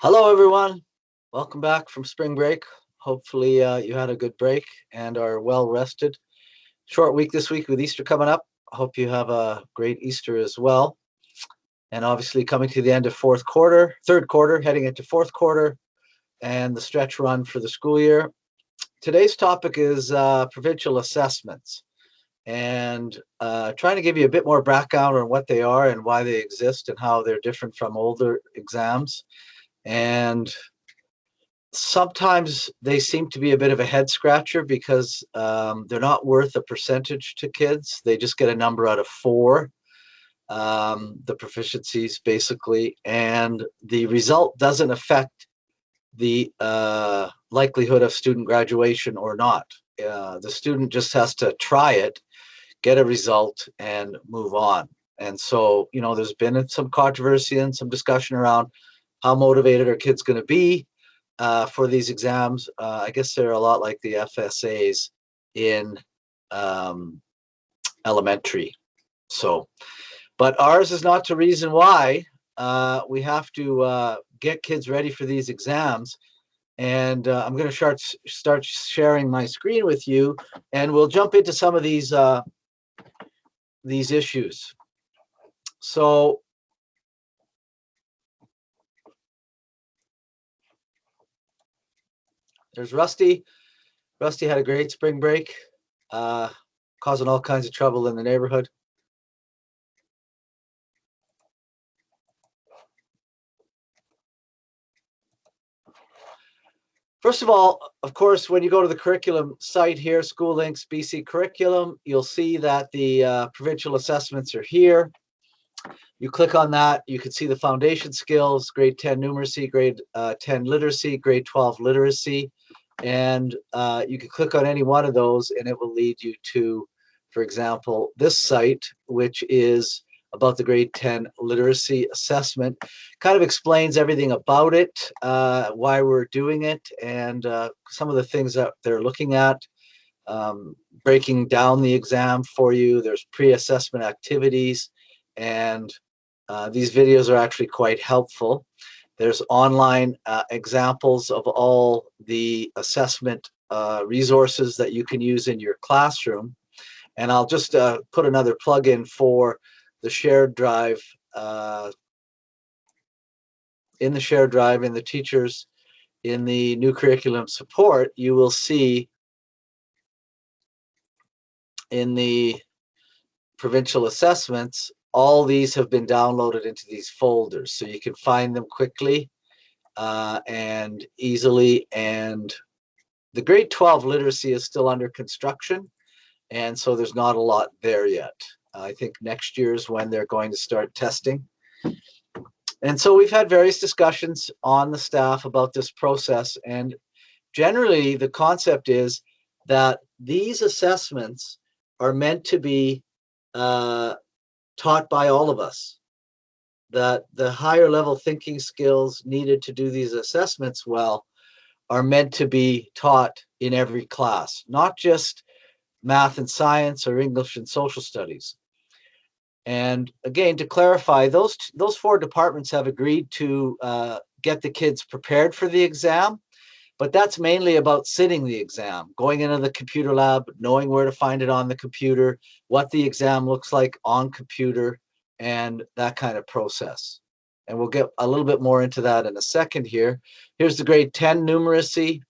Hello, everyone. Welcome back from spring break. Hopefully, you had a good break and are well rested. Short week this week with Easter coming up. Hope you have a great Easter as well. And obviously, coming to the end of third quarter, heading into fourth quarter, and the stretch run for the school year. Today's topic is provincial assessments, and trying to give you a bit more background on what they are and why they exist and how they're different from older exams. And sometimes they seem to be a bit of a head scratcher because they're not worth a percentage to kids. They just get a number out of 4, the proficiencies basically, and the result doesn't affect the likelihood of student graduation or not. The student just has to try it, get a result, and move on. And so, there's been some controversy and some discussion around how motivated are kids going to be for these exams. I guess they're a lot like the FSAs in elementary. So, but ours is not the reason why. We have to get kids ready for these exams. And I'm going to start sharing my screen with you, and we'll jump into some of these issues. So, there's Rusty. Rusty had a great spring break, causing all kinds of trouble in the neighborhood. First of all, of course, when you go to the curriculum site here, School Links BC Curriculum, you'll see that the provincial assessments are here. You click on that, you can see the foundation skills, grade 10 numeracy, grade 10 literacy, grade 12 literacy. And you can click on any one of those and it will lead you to, for example, this site, which is about the grade 10 literacy assessment. Kind of explains everything about it, why we're doing it, and some of the things that they're looking at, breaking down the exam for you. There's pre-assessment activities, and these videos are actually quite helpful. There's online examples of all the assessment resources that you can use in your classroom. And I'll just put another plug in for the shared drive. In the shared drive, in the teachers, in the new curriculum support, you will see in the provincial assessments, all these have been downloaded into these folders, so you can find them quickly and easily. And the grade 12 literacy is still under construction, and so there's not a lot there yet. I think next year is when they're going to start testing. And so we've had various discussions on the staff about this process, and generally the concept is that these assessments are meant to be taught by all of us, that the higher level thinking skills needed to do these assessments well are meant to be taught in every class, not just math and science or English and social studies. And again, to clarify, those 4 departments have agreed to get the kids prepared for the exam, but that's mainly about sitting the exam, going into the computer lab, knowing where to find it on the computer, what the exam looks like on computer, and that kind of process. And we'll get a little bit more into that in a second here. Here's the grade 10 numeracy,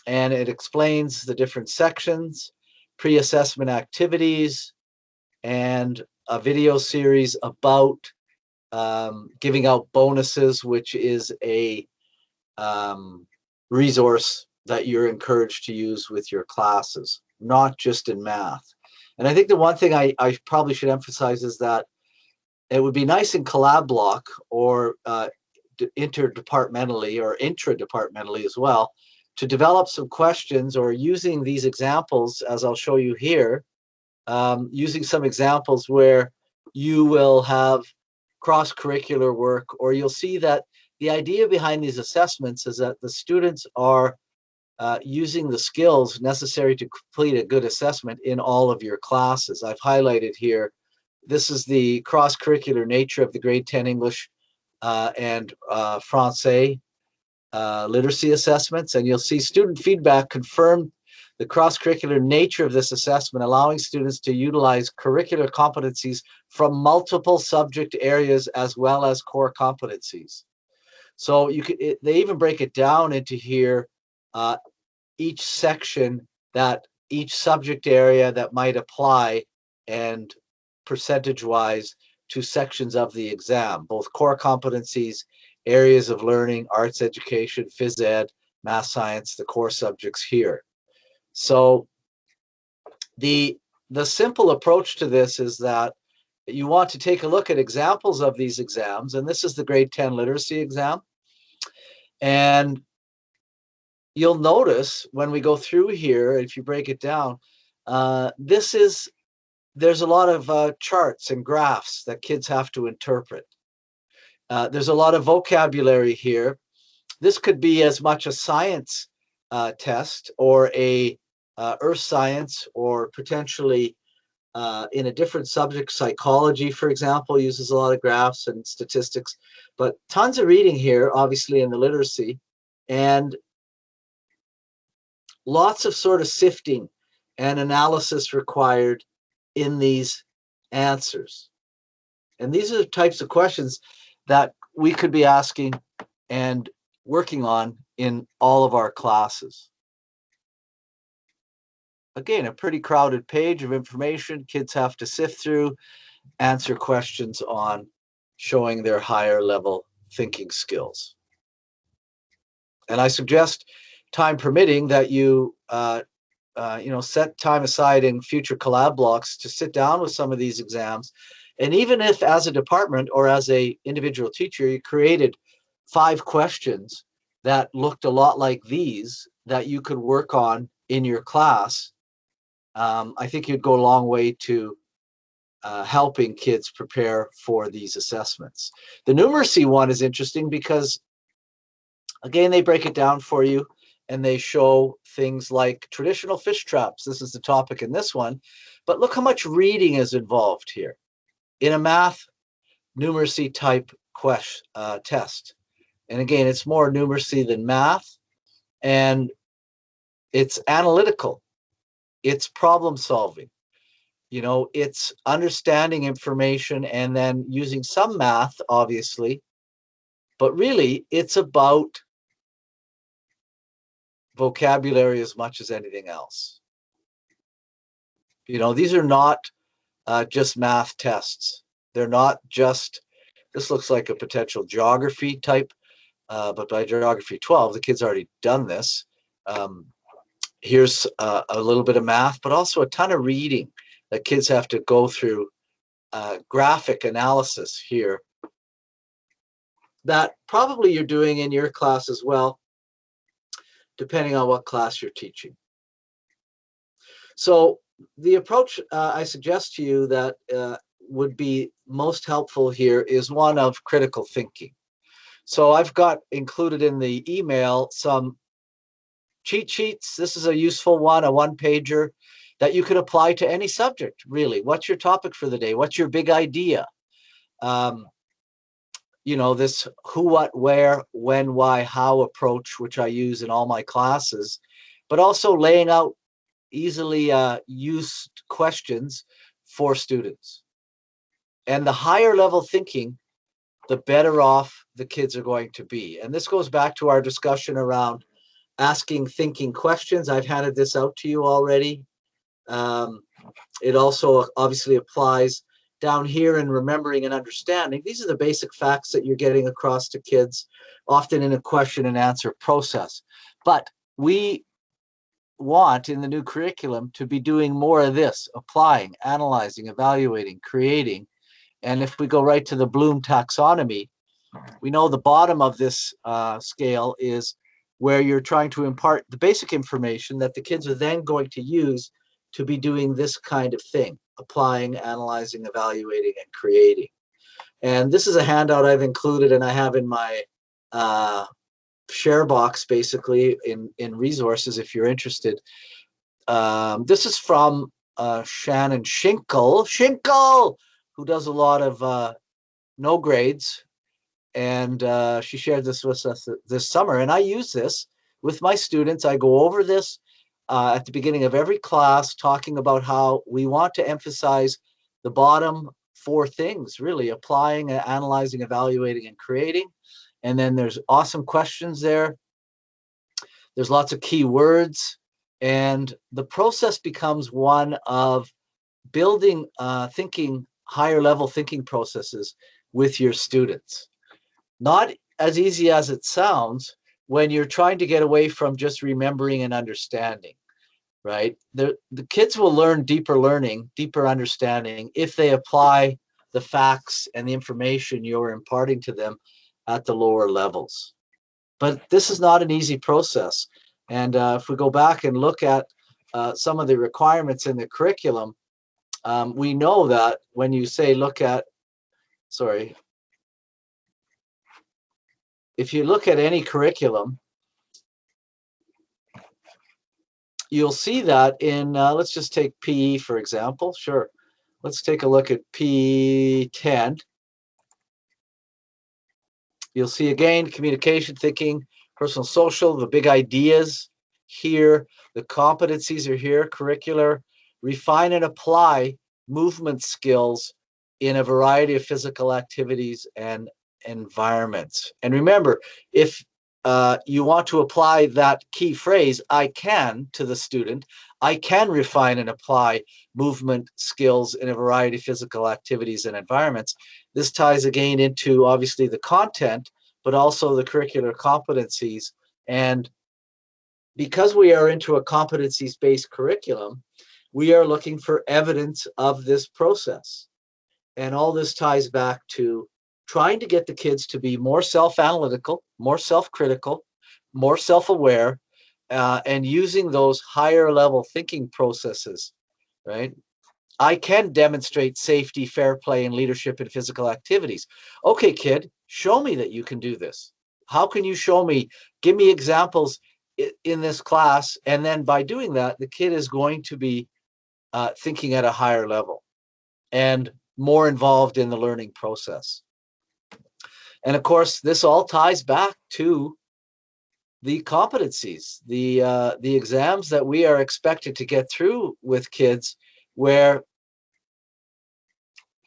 and it explains the different sections, pre-assessment activities, and a video series about giving out bonuses, which is a resource that you're encouraged to use with your classes, not just in math. And I think the one thing I probably should emphasize is that it would be nice in collab block or interdepartmentally or intradepartmentally as well to develop some questions, or using these examples, as I'll show you here, using some examples where you will have cross-curricular work, or you'll see that the idea behind these assessments is that the students are using the skills necessary to complete a good assessment in all of your classes. I've highlighted here, this is the cross-curricular nature of the grade 10 English and Francais literacy assessments, and you'll see student feedback confirm the cross-curricular nature of this assessment, allowing students to utilize curricular competencies from multiple subject areas as well as core competencies. So they even break it down into here, each section, that each subject area that might apply, and percentage-wise to sections of the exam, both core competencies, areas of learning, arts education, phys ed, math science, the core subjects here. So the simple approach to this is that you want to take a look at examples of these exams, and this is the grade 10 literacy exam. And you'll notice when we go through here, if you break it down, there's a lot of charts and graphs that kids have to interpret. There's a lot of vocabulary here. This could be as much a science test, or a earth science, or potentially in a different subject. Psychology, for example, uses a lot of graphs and statistics, but tons of reading here, obviously, in the literacy, and lots of sort of sifting and analysis required in these answers. And these are the types of questions that we could be asking and working on in all of our classes. Again, a pretty crowded page of information kids have to sift through, answer questions on, showing their higher level thinking skills. And I suggest, time permitting, that you set time aside in future collab blocks to sit down with some of these exams. And even if as a department or as a individual teacher, you created 5 questions that looked a lot like these that you could work on in your class, I think you'd go a long way to helping kids prepare for these assessments. The numeracy one is interesting because, again, they break it down for you, and they show things like traditional fish traps. This is the topic in this one, but look how much reading is involved here in a math numeracy type test. And again, it's more numeracy than math, and it's analytical, it's problem solving, it's understanding information and then using some math, obviously, but really it's about vocabulary as much as anything else. These are not just math tests. They're not just, this looks like a potential geography type, but by geography 12, the kid's already done this. Here's a little bit of math, but also a ton of reading that kids have to go through, graphic analysis here that probably you're doing in your class as well, depending on what class you're teaching. So the approach I suggest to you that would be most helpful here is one of critical thinking. So I've got included in the email some cheat sheets. This is a useful one, a one-pager that you could apply to any subject, really. What's your topic for the day? What's your big idea? This who, what, where, when, why, how approach, which I use in all my classes, but also laying out easily used questions for students. And the higher level thinking, the better off the kids are going to be. And this goes back to our discussion around asking thinking questions. I've handed this out to you already. It also obviously applies down here in remembering and understanding. These are the basic facts that you're getting across to kids, often in a question and answer process. But we want in the new curriculum to be doing more of this: applying, analyzing, evaluating, creating. And if we go right to the Bloom taxonomy, we know the bottom of this scale is where you're trying to impart the basic information that the kids are then going to use to be doing this kind of thing: applying, analyzing, evaluating, and creating. And this is a handout I've included, and I have in my share box, basically, in resources, if you're interested. This is from Shannon Schinkel, who does a lot of no grades and she shared this with us this summer. And I use this with my students. I go over this at the beginning of every class, talking about how we want to emphasize the bottom four things, really: applying, analyzing, evaluating, and creating. And then there's awesome questions there. There's lots of key words, and the process becomes one of building thinking, higher level thinking processes with your students. Not as easy as it sounds when you're trying to get away from just remembering and understanding, right? The kids will learn deeper learning, deeper understanding if they apply the facts and the information you're imparting to them at the lower levels. But this is not an easy process. And if we go back and look at some of the requirements in the curriculum, we know that when you say if you look at any curriculum, you'll see that in, let's just take PE, for example. Sure. Let's take a look at PE 10. You'll see again, communication, thinking, personal, social, the big ideas here, the competencies are here, curricular, refine and apply movement skills in a variety of physical activities and environments. And remember, if you want to apply that key phrase, I can, to the student, I can refine and apply movement skills in a variety of physical activities and environments. This ties again into obviously the content, but also the curricular competencies. And because we are into a competencies-based curriculum, we are looking for evidence of this process. And all this ties back to trying to get the kids to be more self-analytical, more self-critical, more self-aware, and using those higher level thinking processes, right? I can demonstrate safety, fair play, and leadership in physical activities. Okay, kid, show me that you can do this. How can you show me? Give me examples in this class. And then by doing that, the kid is going to be thinking at a higher level and more involved in the learning process. And of course, this all ties back to the competencies, the exams that we are expected to get through with kids, where,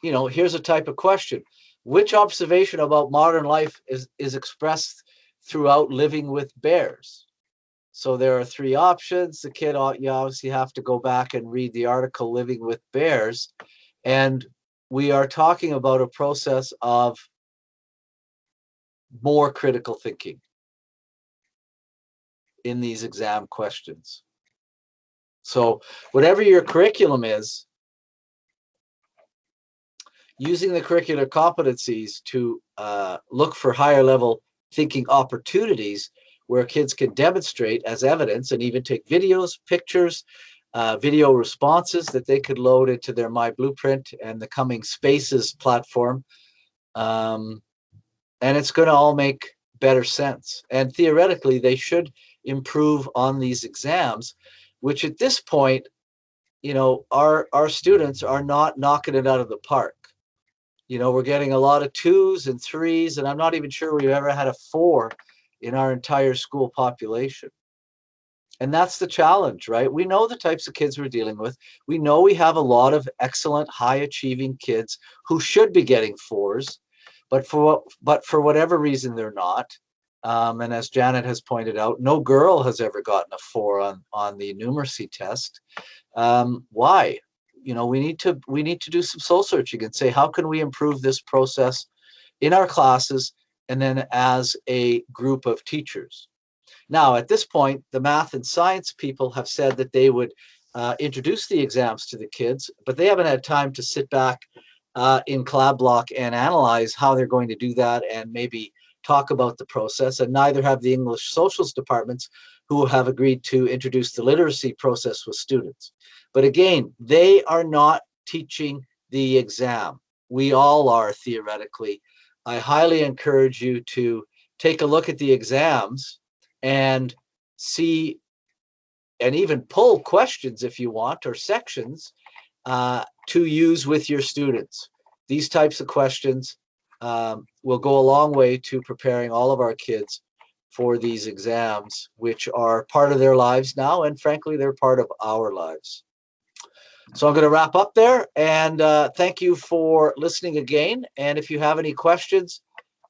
you know, here's a type of question: which observation about modern life is expressed throughout living with bears? So there are three options. The kid, you obviously have to go back and read the article Living with Bears. And we are talking about a process of more critical thinking in these exam questions. So whatever your curriculum is, using the curricular competencies to look for higher level thinking opportunities where kids can demonstrate as evidence and even take videos, pictures, video responses that they could load into their My Blueprint and the coming Spaces platform. And it's going to all make better sense. And theoretically, they should improve on these exams, which at this point, you know, our students are not knocking it out of the park. You know, we're getting a lot of 2s and 3s, and I'm not even sure we've ever had a 4 in our entire school population. And that's the challenge, right? We know the types of kids we're dealing with. We know we have a lot of excellent, high-achieving kids who should be getting 4s, but for whatever reason, they're not. And as Janet has pointed out, no girl has ever gotten a 4 on the numeracy test. Why? You know, we need to do some soul searching and say, how can we improve this process in our classes and then as a group of teachers? Now, at this point, the math and science people have said that they would introduce the exams to the kids, but they haven't had time to sit back in Collab Block and analyze how they're going to do that and maybe talk about the process. And neither have the English socials departments, who have agreed to introduce the literacy process with students. But again, they are not teaching the exam. We all are, theoretically. I highly encourage you to take a look at the exams and see, and even pull questions if you want, or sections to use with your students. These types of questions will go a long way to preparing all of our kids for these exams, which are part of their lives now, and frankly, they're part of our lives. So I'm going to wrap up there, and thank you for listening again. And if you have any questions,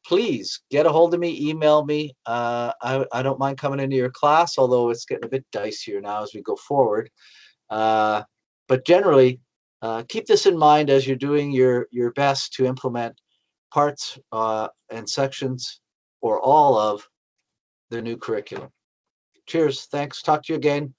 please get a hold of me, email me. I don't mind coming into your class, although it's getting a bit dicier now as we go forward. But generally, keep this in mind as you're doing your best to implement parts and sections or all of the new curriculum. Cheers. Thanks. Talk to you again